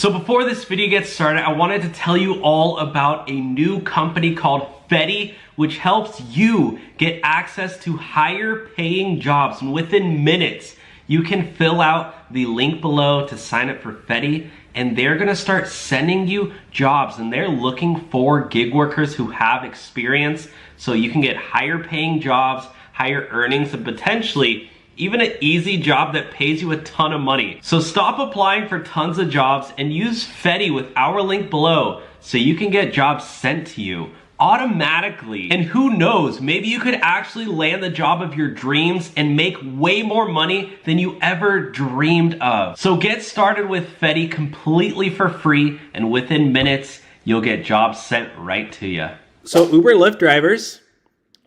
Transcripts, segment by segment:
So before this video gets started, I wanted to tell you all about a new company called Fetti, which helps you get access to higher paying jobs. And within minutes, you can fill out the link below to sign up for Fetti, and they're gonna start sending you jobs, and they're looking for gig workers who have experience so you can get higher paying jobs, higher earnings, and potentially even an easy job that pays you a ton of money. So stop applying for tons of jobs and use Fetti with our link below so you can get jobs sent to you automatically. And who knows, maybe you could actually land the job of your dreams and make way more money than you ever dreamed of. So get started with Fetti completely for free, and within minutes, you'll get jobs sent right to you. So Uber and Lyft drivers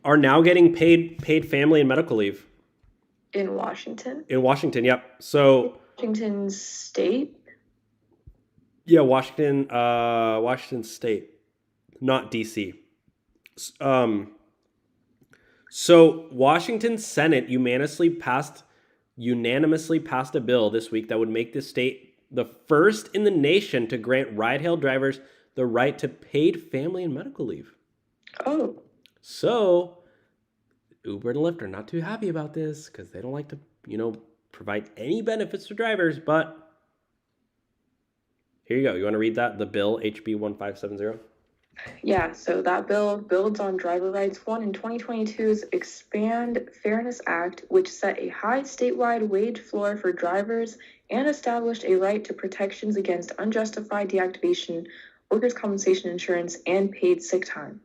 are now getting paid family and medical leave. In Washington? In Washington, yep. So Washington State? Yeah, Washington State, not DC. So Washington Senate unanimously passed a bill this week that would make this state the first in the nation to grant ride-hail drivers the right to paid family and medical leave. Oh. So Uber and Lyft are not too happy about this because they don't like to, provide any benefits to drivers. But here you go. You want to read that? The bill, HB 1570? Yeah, so that bill builds on driver rights won in 2022's Expand Fairness Act, which set a high statewide wage floor for drivers and established a right to protections against unjustified deactivation, workers' compensation insurance, and paid sick time.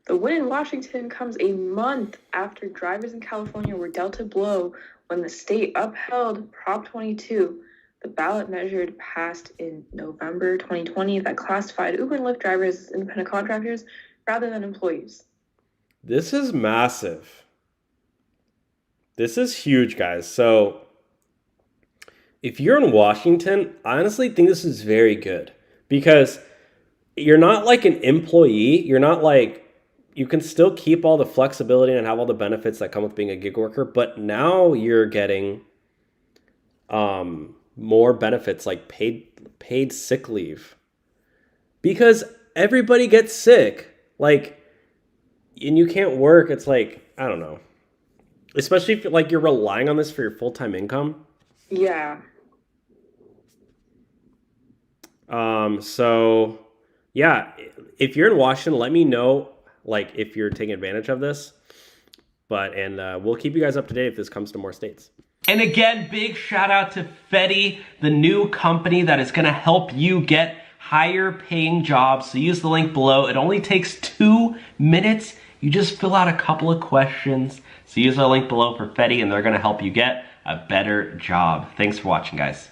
The win in Washington comes a month after drivers in California were dealt a blow when the state upheld Prop 22, the ballot measure passed in November 2020 that classified Uber and Lyft drivers as independent contractors rather than employees. This is massive. This is huge, guys. So if you're in Washington, I honestly think this is very good because you're not like an employee. You're not like, you can still keep all the flexibility and have all the benefits that come with being a gig worker, but now you're getting more benefits like paid sick leave, because everybody gets sick, and you can't work. It's like, I don't know, especially if you're relying on this for your full-time income. Yeah. So yeah, if you're in Washington, let me know if you're taking advantage of this, and we'll keep you guys up to date if this comes to more states. And again, big shout out to Fetti, the new company that is going to help you get higher paying jobs. So use the link below. It only takes 2 minutes. You just fill out a couple of questions. So use our link below for Fetti, and they're going to help you get a better job. Thanks for watching, guys.